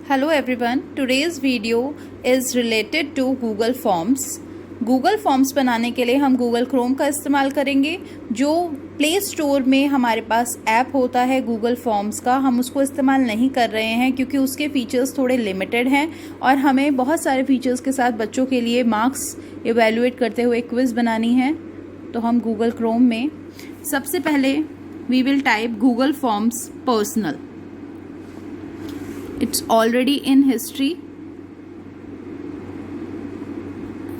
Hello everyone, today's video is related to Google Forms. Google Forms बनाने के लिए हम Google Chrome का इस्तेमाल करेंगे। जो प्ले स्टोर में हमारे पास ऐप होता है Google Forms का, हम उसको इस्तेमाल नहीं कर रहे हैं क्योंकि उसके फीचर्स थोड़े लिमिटेड हैं और हमें बहुत सारे फीचर्स के साथ बच्चों के लिए मार्क्स इवेल्युएट करते हुए क्विज़ बनानी है। तो हम Google Chrome में सबसे पहले we will type Google Forms personal. It's already in history.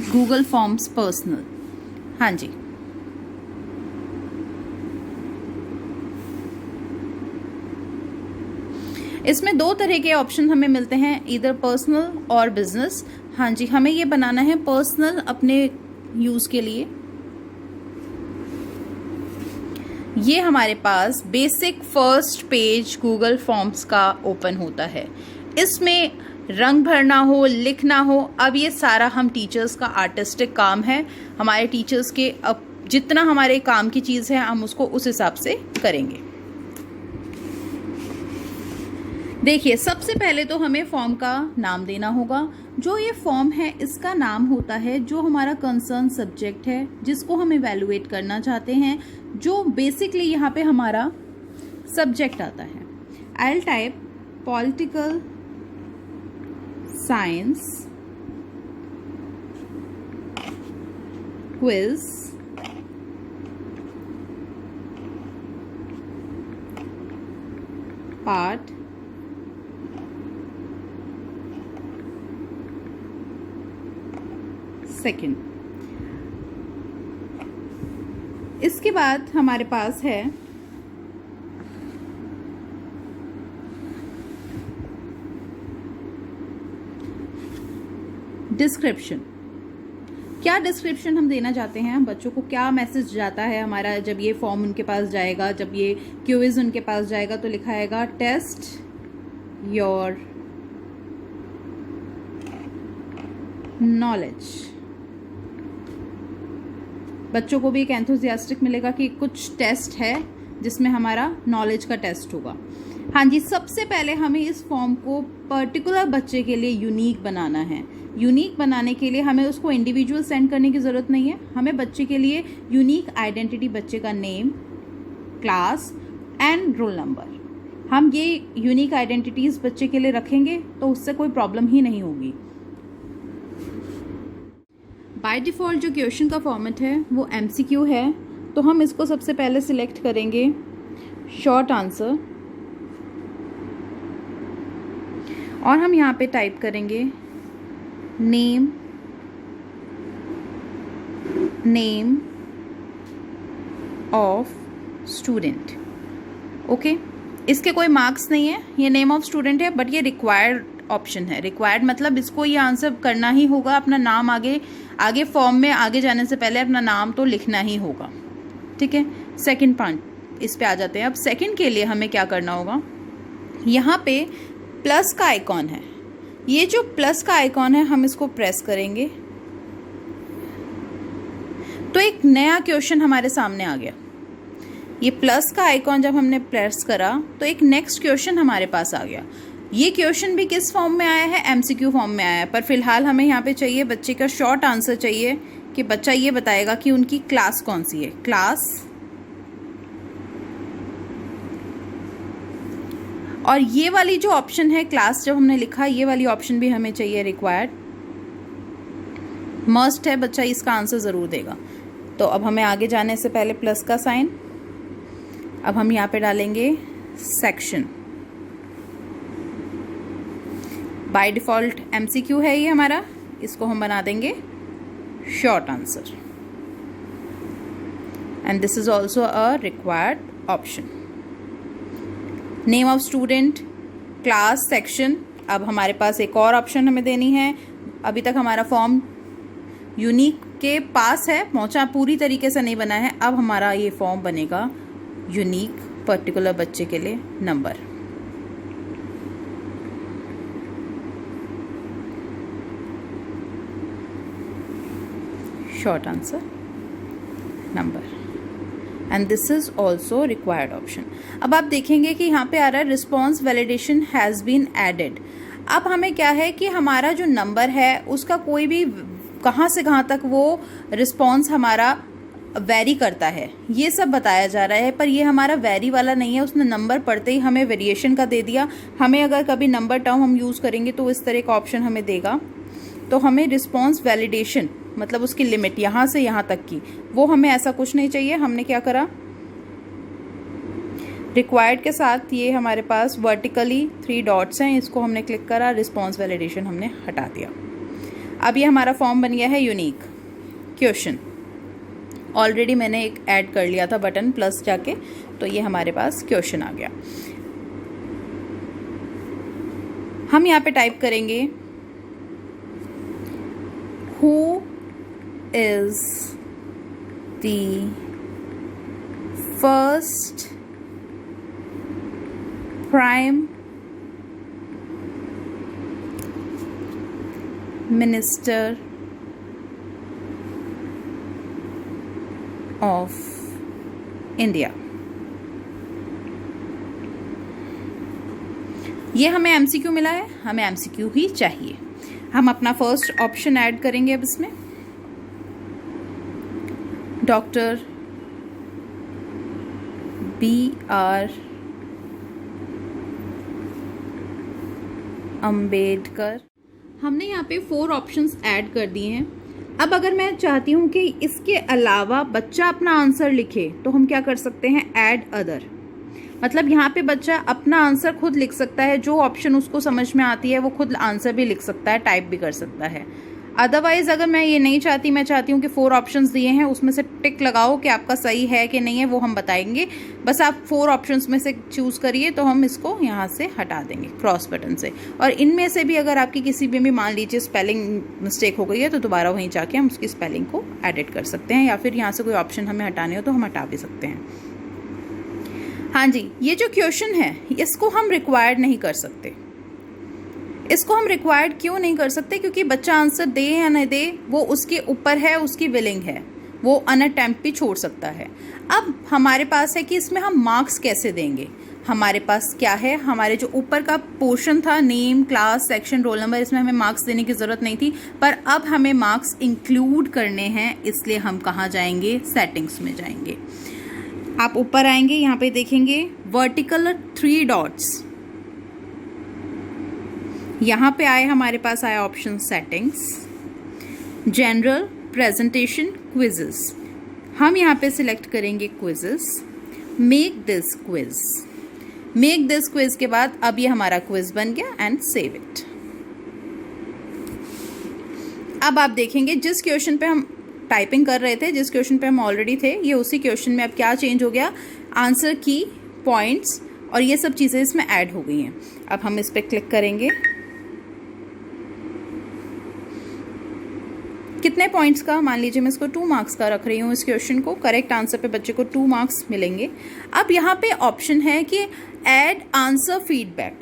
Google Forms personal. हाँ जी, इसमें दो तरह के ऑप्शन हमें मिलते हैं, इधर पर्सनल और बिजनेस। हाँ जी, हमें ये बनाना है पर्सनल अपने यूज के लिए। ये हमारे पास basic first page Google forms का ओपन होता है। इसमें रंग भरना हो, लिखना हो, अब ये सारा हम टीचर्स का आर्टिस्टिक काम है। हमारे टीचर्स के अब जितना हमारे काम की चीज़ है हम उसको उस हिसाब से करेंगे। देखिए, सबसे पहले तो हमें फॉर्म का नाम देना होगा। जो ये फॉर्म है इसका नाम होता है जो हमारा कंसर्न सब्जेक्ट है, जिसको हम इवैल्यूएट करना चाहते हैं, जो बेसिकली यहाँ पे हमारा सब्जेक्ट आता है। I will type political science quiz part second. इसके बाद हमारे पास है डिस्क्रिप्शन। क्या डिस्क्रिप्शन हम देना चाहते हैं, बच्चों को क्या मैसेज जाता है हमारा जब ये फॉर्म उनके पास जाएगा, जब ये क्विज उनके पास जाएगा तो लिखाएगा टेस्ट योर नॉलेज। बच्चों को भी एक एंथुजियास्टिक मिलेगा कि कुछ टेस्ट है जिसमें हमारा नॉलेज का टेस्ट होगा। हाँ जी, सबसे पहले हमें इस फॉर्म को पर्टिकुलर बच्चे के लिए यूनिक बनाना है। यूनिक बनाने के लिए हमें उसको इंडिविजुअल सेंड करने की ज़रूरत नहीं है। हमें बच्चे के लिए यूनिक आइडेंटिटी, बच्चे का name, class and roll number, हम ये यूनिक आइडेंटिटीज़ बच्चे के लिए रखेंगे तो उससे कोई प्रॉब्लम ही नहीं होगी। बाय डिफ़ॉल्ट जो क्वेश्चन का फॉर्मेट है वो MCQ है, तो हम इसको सबसे पहले सिलेक्ट करेंगे शॉर्ट आंसर और हम यहाँ पे टाइप करेंगे नेम ऑफ स्टूडेंट। ओके, इसके कोई मार्क्स नहीं है, ये नेम ऑफ स्टूडेंट है, बट ये रिक्वायर्ड ऑप्शन है। रिक्वायर्ड मतलब इसको ये आंसर करना ही होगा। अपना नाम आगे फॉर्म में आगे जाने से पहले अपना नाम तो लिखना ही होगा। ठीक है, सेकंड पॉइंट इस पे आ जाते हैं। अब सेकंड के लिए हमें क्या करना होगा, यहाँ पे प्लस का आइकॉन है। ये जो प्लस का आइकॉन है हम इसको प्रेस करेंगे तो एक नया क्वेश्चन हमारे सामने आ गया। ये प्लस का आइकॉन जब हमने प्रेस करा तो एक नेक्स्ट क्वेश्चन हमारे पास आ गया। ये क्वेश्चन भी किस फॉर्म में आया है, MCQ फॉर्म में आया है, पर फिलहाल हमें यहाँ पे चाहिए बच्चे का शॉर्ट आंसर चाहिए कि बच्चा ये बताएगा कि उनकी क्लास कौन सी है। क्लास, और ये वाली जो ऑप्शन है क्लास जब हमने लिखा, ये वाली ऑप्शन भी हमें चाहिए, रिक्वायर्ड, मस्ट है, बच्चा इसका आंसर ज़रूर देगा। तो अब हमें आगे जाने से पहले प्लस का साइन, अब हम यहाँ पे डालेंगे सेक्शन। बाय डिफ़ॉल्ट MCQ है ये हमारा, इसको हम बना देंगे short answer and this is also a required option. Name of student, class, section. अब हमारे पास एक और ऑप्शन हमें देनी है। अभी तक हमारा फॉर्म यूनिक के पास है, पहुंचा, पूरी तरीके से नहीं बना है। अब हमारा ये फॉर्म बनेगा यूनिक पर्टिकुलर बच्चे के लिए number. Short answer number and this is also required option. अब आप देखेंगे कि यहाँ पे आ रहा है response validation has been added. अब हमें क्या है कि हमारा जो नंबर है उसका कोई भी कहाँ से कहाँ तक वो रिस्पॉन्स हमारा वेरी करता है, ये सब बताया जा रहा है। पर ये हमारा वेरी वाला नहीं है, उसने नंबर पढ़ते ही हमें वेरिएशन का दे दिया। हमें अगर कभी नंबर टर्म हम यूज़ करेंगे तो इस तरह का ऑप्शन हमें देगा। तो हमें रिस्पॉन्स वैलिडेशन मतलब उसकी लिमिट यहाँ से यहाँ तक की, वो हमें ऐसा कुछ नहीं चाहिए। हमने क्या करा, रिक्वायर्ड के साथ ये हमारे पास वर्टिकली 3 डॉट्स हैं, इसको हमने क्लिक करा, रिस्पॉन्स वैलिडेशन हमने हटा दिया। अब ये हमारा फॉर्म बन गया है यूनिक क्वेश्चन। ऑलरेडी मैंने एक ऐड कर लिया था बटन प्लस जाके, तो ये हमारे पास क्वेश्चन आ गया। हम यहाँ पे टाइप करेंगे who is the first prime minister of India. ये हमें एमसीक्यू मिला है, हमें एमसीक्यू ही चाहिए। हम अपना फर्स्ट ऑप्शन ऐड करेंगे अब इसमें, डॉक्टर BR अंबेडकर। हमने यहाँ पे 4 ऑप्शंस ऐड कर दिए हैं। अब अगर मैं चाहती हूँ कि इसके अलावा बच्चा अपना आंसर लिखे तो हम क्या कर सकते हैं, ऐड अदर। मतलब यहाँ पे बच्चा अपना आंसर खुद लिख सकता है, जो ऑप्शन उसको समझ में आती है वो खुद आंसर भी लिख सकता है, टाइप भी कर सकता है। अदरवाइज अगर मैं ये नहीं चाहती, मैं चाहती हूँ कि 4 ऑप्शंस दिए हैं उसमें से टिक लगाओ कि आपका सही है कि नहीं है, वो हम बताएंगे। बस आप 4 ऑप्शंस में से चूज़ करिए, तो हम इसको यहाँ से हटा देंगे क्रॉस बटन से। और इनमें से भी अगर आपकी किसी भी मान लीजिए स्पेलिंग मिस्टेक हो गई है तो दोबारा वहीं जाके हम उसकी स्पेलिंग को एडिट कर सकते हैं, या फिर यहाँ से कोई ऑप्शन हमें हटाने हो तो हम हटा भी सकते हैं। हाँ जी, ये जो क्वेश्चन है इसको हम रिक्वायर्ड नहीं कर सकते। इसको हम रिक्वायर्ड क्यों नहीं कर सकते, क्योंकि बच्चा आंसर दे या न दे वो उसके ऊपर है, उसकी विलिंग है, वो अनअटेम्प्ट भी छोड़ सकता है। अब हमारे पास है कि इसमें हम मार्क्स कैसे देंगे। हमारे पास क्या है, हमारे जो ऊपर का पोर्शन था name, class, section, roll number, इसमें हमें मार्क्स देने की ज़रूरत नहीं थी, पर अब हमें मार्क्स इंक्लूड करने हैं, इसलिए हम कहाँ जाएंगे, सेटिंग्स में जाएंगे। आप ऊपर आएंगे, यहाँ पे देखेंगे वर्टिकल 3 डॉट्स, यहाँ पे आए हमारे पास आया option settings, general, presentation, quizzes. हम यहाँ पे सिलेक्ट करेंगे quizzes, make this quiz. Make this quiz के बाद अब ये हमारा क्विज बन गया एंड सेव इट। अब आप देखेंगे जिस क्वेश्चन पे हम टाइपिंग कर रहे थे, जिस क्वेश्चन पे हम ऑलरेडी थे, ये उसी क्वेश्चन में अब क्या चेंज हो गया, आंसर की, पॉइंट्स और ये सब चीज़ें इसमें ऐड हो गई हैं। अब हम इस पर क्लिक करेंगे, कितने पॉइंट्स का, मान लीजिए मैं इसको 2 मार्क्स का रख रही हूँ इस क्वेश्चन को, करेक्ट आंसर पे बच्चे को 2 मार्क्स मिलेंगे। अब यहाँ पे ऑप्शन है कि ऐड आंसर फीडबैक।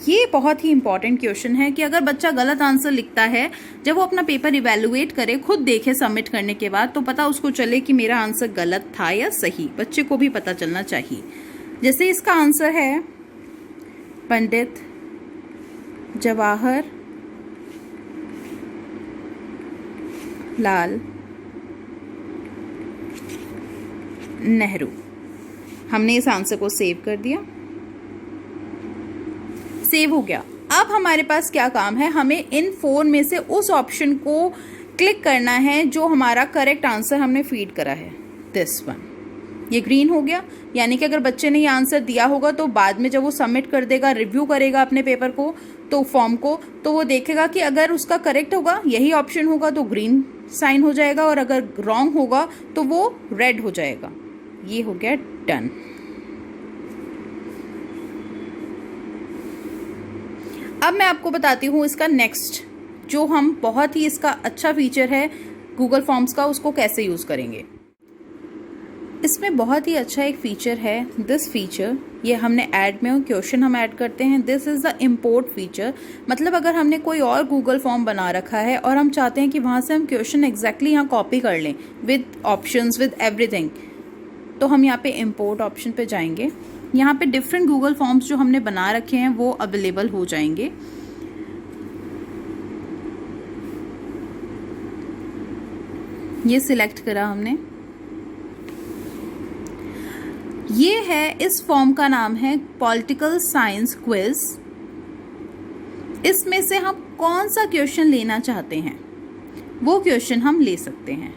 ये बहुत ही इंपॉर्टेंट क्वेश्चन है कि अगर बच्चा गलत आंसर लिखता है, जब वो अपना पेपर इवेलुएट करे, खुद देखे सबमिट करने के बाद, तो पता उसको चले कि मेरा आंसर गलत था या सही, बच्चे को भी पता चलना चाहिए। जैसे इसका आंसर है पंडित जवाहर लाल नेहरू। हमने इस आंसर को सेव कर दिया, सेव हो गया। अब हमारे पास क्या काम है, हमें इन 4 में से उस ऑप्शन को क्लिक करना है जो हमारा करेक्ट आंसर हमने फीड करा है, दिस वन। ये ग्रीन हो गया, यानी कि अगर बच्चे ने ये आंसर दिया होगा तो बाद में जब वो सबमिट कर देगा, रिव्यू करेगा अपने पेपर को, तो फॉर्म को, तो वो देखेगा कि अगर उसका करेक्ट होगा, यही ऑप्शन होगा तो ग्रीन साइन हो जाएगा, और अगर रॉन्ग होगा तो वो रेड हो जाएगा। ये हो गया डन। अब मैं आपको बताती हूँ इसका नेक्स्ट, जो हम बहुत ही इसका अच्छा फीचर है गूगल फॉर्म्स का, उसको कैसे यूज़ करेंगे। इसमें बहुत ही अच्छा एक फीचर है, दिस फीचर। ये हमने ऐड में क्वेश्चन हम ऐड करते हैं, this is the import feature. मतलब अगर हमने कोई और गूगल फॉर्म बना रखा है और हम चाहते हैं कि वहाँ से हम क्वेश्चन एग्जैक्टली यहाँ कॉपी कर लें विद ऑप्शंस, विद एवरीथिंग, तो हम यहाँ पे इम्पोर्ट ऑप्शन पे जाएंगे। यहाँ पे डिफरेंट गूगल फॉर्म्स जो हमने बना रखे हैं वो अवेलेबल हो जाएंगे। ये सिलेक्ट करा हमने। ये है, इस फॉर्म का नाम है पॉलिटिकल साइंस क्विज। इसमें से हम कौन सा क्वेश्चन लेना चाहते हैं वो क्वेश्चन हम ले सकते हैं।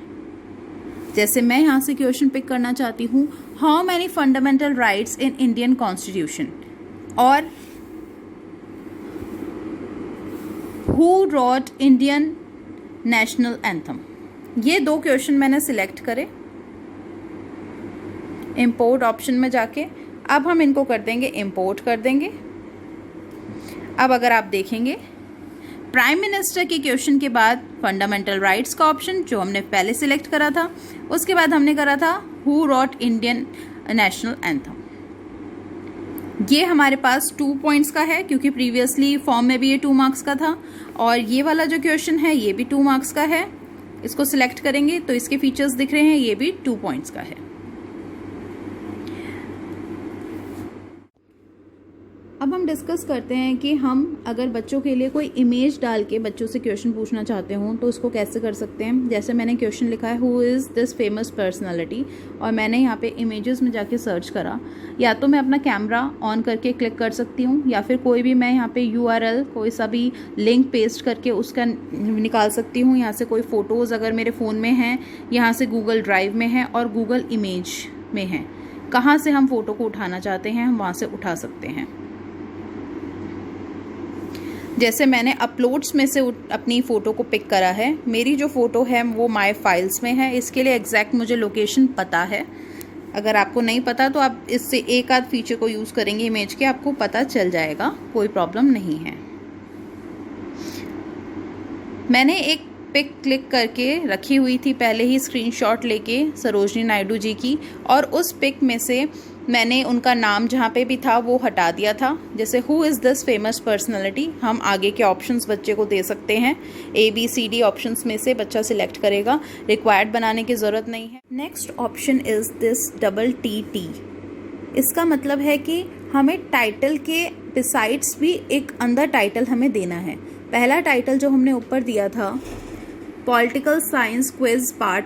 जैसे मैं यहाँ से क्वेश्चन पिक करना चाहती हूँ, how many fundamental rights in Indian constitution, और who wrote Indian national anthem. ये दो क्वेश्चन मैंने सिलेक्ट करे इंपोर्ट ऑप्शन में जाके। अब हम इनको कर देंगे इंपोर्ट कर देंगे। अब अगर आप देखेंगे प्राइम मिनिस्टर के क्वेश्चन के बाद फंडामेंटल राइट्स का ऑप्शन जो हमने पहले सिलेक्ट करा था, उसके बाद हमने करा था who wrote Indian national anthem. ये हमारे पास 2 पॉइंट्स का है क्योंकि प्रीवियसली फॉर्म में भी ये 2 मार्क्स का था, और ये वाला जो क्वेश्चन है ये भी 2 मार्क्स का है। इसको सिलेक्ट करेंगे तो इसके फीचर्स दिख रहे हैं, ये भी 2 पॉइंट्स का है। अब हम डिस्कस करते हैं कि हम अगर बच्चों के लिए कोई इमेज डाल के बच्चों से क्वेश्चन पूछना चाहते हों तो उसको कैसे कर सकते हैं। जैसे मैंने क्वेश्चन लिखा है who is this famous personality, और मैंने यहाँ पे इमेजेस में जाके सर्च करा। या तो मैं अपना कैमरा ऑन करके क्लिक कर सकती हूँ, या फिर कोई भी मैं यहाँ पे URL कोई सा भी लिंक पेस्ट करके उसका निकाल सकती हूँ। यहाँ से कोई फ़ोटोज़ अगर मेरे फ़ोन में हैं, यहाँ से गूगल ड्राइव में है और गूगल इमेज में है, कहाँ से हम फ़ोटो को उठाना चाहते हैं हम वहाँ से उठा सकते हैं। जैसे मैंने अपलोड्स में से अपनी फ़ोटो को पिक करा है। मेरी जो फ़ोटो है वो माय फाइल्स में है। इसके लिए एग्जैक्ट मुझे लोकेशन पता है। अगर आपको नहीं पता तो आप इससे एक आध फीचर को यूज़ करेंगे इमेज के, आपको पता चल जाएगा, कोई प्रॉब्लम नहीं है। मैंने एक पिक क्लिक करके रखी हुई थी पहले ही स्क्रीनशॉट लेके सरोजनी नायडू जी की, और उस पिक में से मैंने उनका नाम जहाँ पे भी था वो हटा दिया था। जैसे who is this famous personality, हम आगे के ऑप्शंस बच्चे को दे सकते हैं। ABCD ऑप्शंस में से बच्चा सिलेक्ट करेगा, रिक्वायर्ड बनाने की ज़रूरत नहीं है। Next option is this TTT। इसका मतलब है कि हमें टाइटल के बिसाइड्स भी एक अंदर टाइटल हमें देना है। पहला टाइटल जो हमने ऊपर दिया था पॉलिटिकल साइंस क्विज पार्ट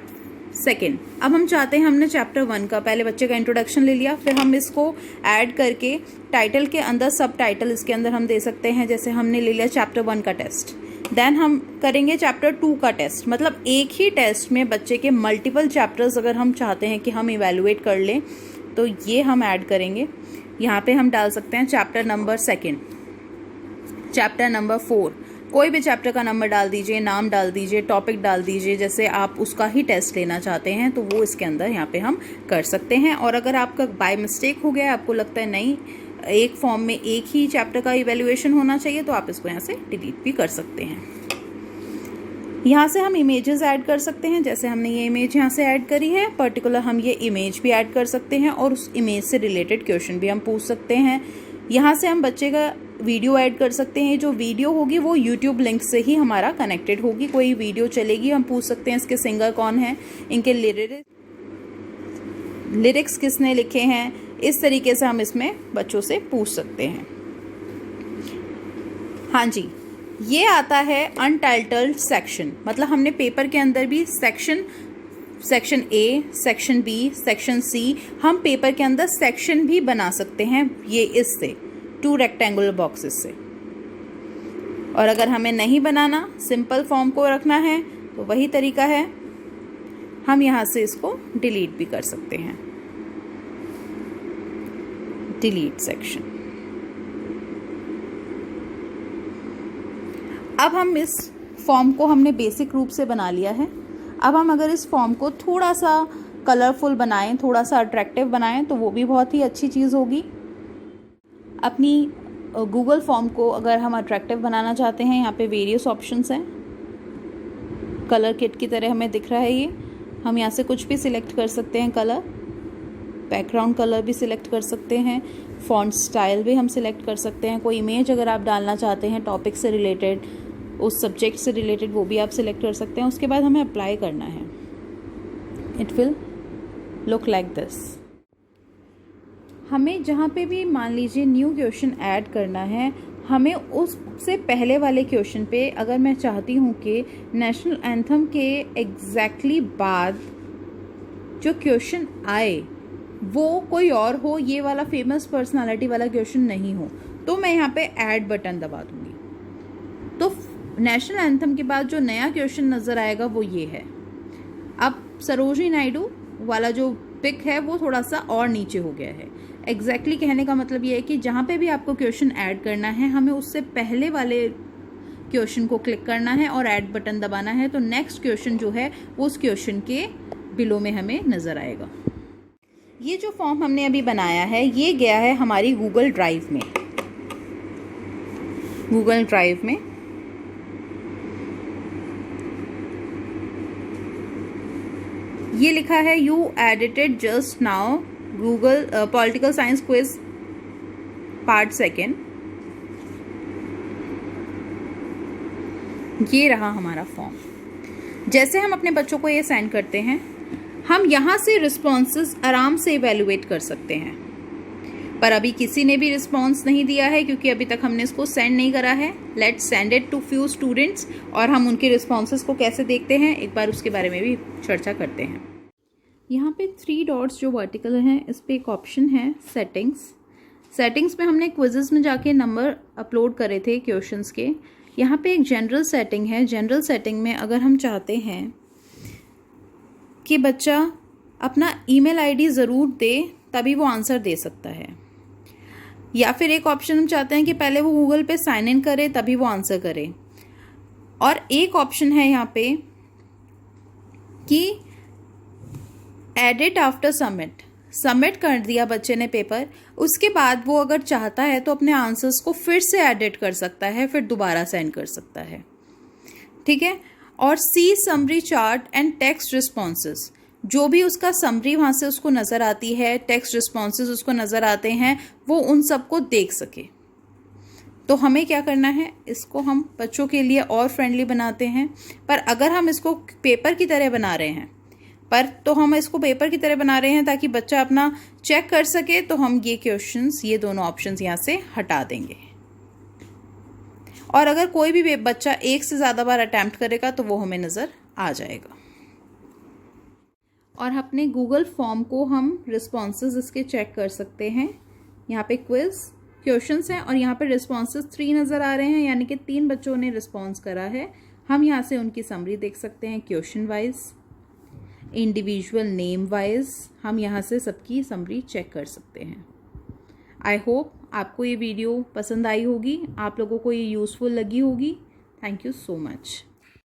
2, अब हम चाहते हैं, हमने चैप्टर 1 का पहले बच्चे का इंट्रोडक्शन ले लिया, फिर हम इसको ऐड करके टाइटल के अंदर सब टाइटल इसके अंदर हम दे सकते हैं। जैसे हमने ले लिया चैप्टर 1 का टेस्ट, देन हम करेंगे चैप्टर 2 का टेस्ट। मतलब एक ही टेस्ट में बच्चे के मल्टीपल चैप्टर्स अगर हम चाहते हैं कि हम इवेलुएट कर लें तो ये हम ऐड करेंगे। यहाँ पे हम डाल सकते हैं चैप्टर नंबर 2, चैप्टर नंबर 4, कोई भी चैप्टर का नंबर डाल दीजिए, नाम डाल दीजिए, टॉपिक डाल दीजिए, जैसे आप उसका ही टेस्ट लेना चाहते हैं तो वो इसके अंदर यहाँ पे हम कर सकते हैं। और अगर आपका बाय मिस्टेक हो गया, आपको लगता है नहीं एक फॉर्म में एक ही चैप्टर का इवैल्यूएशन होना चाहिए, तो आप इसको यहाँ से डिलीट भी कर सकते हैं। यहाँ से हम इमेजेस ऐड कर सकते हैं। जैसे हमने ये इमेज यहाँ से ऐड करी है, पर्टिकुलर हम ये इमेज भी ऐड कर सकते हैं और उस इमेज से रिलेटेड क्वेश्चन भी हम पूछ सकते हैं। यहाँ से हम बच्चे का वीडियो ऐड कर सकते हैं। जो वीडियो होगी वो यूट्यूब लिंक से ही हमारा कनेक्टेड होगी, कोई वीडियो चलेगी, हम पूछ सकते हैं इसके सिंगर कौन है, इनके लिरिक्स किसने लिखे हैं, इस तरीके से हम इसमें बच्चों से पूछ सकते हैं। हाँ जी, ये आता है अनटाइटल्ड सेक्शन। मतलब हमने पेपर के अंदर भी section A, section B, section C, हम पेपर के अंदर सेक्शन भी बना सकते हैं ये इससे 2 रेक्टेंगुलर बॉक्सेस से। और अगर हमें नहीं बनाना, सिंपल फॉर्म को रखना है, तो वही तरीका है, हम यहाँ से इसको डिलीट भी कर सकते हैं, डिलीट सेक्शन। अब हम इस फॉर्म को हमने बेसिक रूप से बना लिया है। अब हम अगर इस फॉर्म को थोड़ा सा कलरफुल बनाएं, थोड़ा सा अट्रैक्टिव बनाएं, तो वो भी बहुत ही अच्छी चीज़ होगी। अपनी गूगल फॉर्म को अगर हम अट्रैक्टिव बनाना चाहते हैं, यहाँ पे वेरियस ऑप्शंस हैं। कलर किट की तरह हमें दिख रहा है ये, हम यहाँ से कुछ भी सिलेक्ट कर सकते हैं कलर, बैकग्राउंड कलर भी सिलेक्ट कर सकते हैं, फॉन्ट स्टाइल भी हम सिलेक्ट कर सकते हैं। कोई इमेज अगर आप डालना चाहते हैं टॉपिक से रिलेटेड, उस सब्जेक्ट से रिलेटेड, वो भी आप सिलेक्ट कर सकते हैं। उसके बाद हमें अप्लाई करना है, it will look like this. हमें जहाँ पे भी मान लीजिए न्यू क्वेश्चन ऐड करना है, हमें उससे पहले वाले क्वेश्चन पे अगर मैं चाहती हूँ कि नेशनल एंथम के एग्जैक्टली बाद जो क्वेश्चन आए वो कोई और हो, ये वाला फेमस पर्सनालिटी वाला क्वेश्चन नहीं हो, तो मैं यहाँ पे ऐड बटन दबा दूंगी। तो नेशनल एंथम के बाद जो नया क्वेश्चन नज़र आएगा वो ये है। अब सरोजिनी नायडू वाला जो पिक है वो थोड़ा सा और नीचे हो गया है। एग्जैक्टली कहने का मतलब ये है कि जहाँ पे भी आपको क्वेश्चन ऐड करना है, हमें उससे पहले वाले क्वेश्चन को क्लिक करना है और ऐड बटन दबाना है, तो नेक्स्ट क्वेश्चन जो है वो उस क्वेश्चन के बिलो में हमें नज़र आएगा। ये जो फॉर्म हमने अभी बनाया है ये गया है हमारी गूगल ड्राइव में। गूगल ड्राइव में ये लिखा है you edited just now Google political science quiz part 2। ये रहा हमारा फॉर्म। जैसे हम अपने बच्चों को ये सेंड करते हैं, हम यहाँ से रिस्पॉन्सेस आराम से इवेलुएट कर सकते हैं, पर अभी किसी ने भी रिस्पॉन्स नहीं दिया है क्योंकि अभी तक हमने इसको सेंड नहीं करा है। Let's send it to few students और हम उनके रिस्पॉन्सेस को कैसे देखते हैं एक बार उसके बारे में भी चर्चा करते हैं। यहाँ पे 3 डॉट्स जो वर्टिकल हैं इस पर एक ऑप्शन है सेटिंग्स। सेटिंग्स में हमने क्विजेस में जाके नंबर अपलोड करे थे क्वेश्चंस के। यहाँ पे एक जनरल सेटिंग है। जनरल सेटिंग में अगर हम चाहते हैं कि बच्चा अपना ईमेल आईडी ज़रूर दे तभी वो आंसर दे सकता है, या फिर एक ऑप्शन हम चाहते हैं कि पहले वो गूगल पे साइन इन करे तभी वो आंसर करे, और एक ऑप्शन है यहाँ पे कि एडिट आफ्टर सबमिट। सबमिट कर दिया बच्चे ने पेपर, उसके बाद वो अगर चाहता है तो अपने आंसर्स को फिर से एडिट कर सकता है, फिर दोबारा सेंड कर सकता है। ठीक है। और see summary chart and text responses, जो भी उसका समरी वहाँ से उसको नज़र आती है, टेक्स्ट रिस्पॉन्सेस उसको नज़र आते हैं, वो उन सबको देख सके। तो हमें क्या करना है, इसको हम बच्चों के लिए और फ्रेंडली बनाते हैं। पर अगर हम इसको पेपर की तरह बना रहे हैं, ताकि बच्चा अपना चेक कर सके, तो हम ये क्वेश्चंस, ये दोनों ऑप्शंस यहाँ से हटा देंगे। और अगर कोई भी बच्चा एक से ज़्यादा बार अटैम्प्ट करेगा तो वो हमें नज़र आ जाएगा। और अपने गूगल फॉर्म को हम रिस्पॉन्सेज इसके चेक कर सकते हैं। यहाँ पे क्विज क्वेश्चंस हैं और यहाँ पे रिस्पॉन्सेज 3 नज़र आ रहे हैं, यानी कि 3 बच्चों ने रिस्पॉन्स करा है। हम यहाँ से उनकी समरी देख सकते हैं, question wise, individual name wise, हम यहाँ से सबकी समरी चेक कर सकते हैं। आई होप आपको ये वीडियो पसंद आई होगी, आप लोगों को ये यूज़फुल लगी होगी। Thank you so much.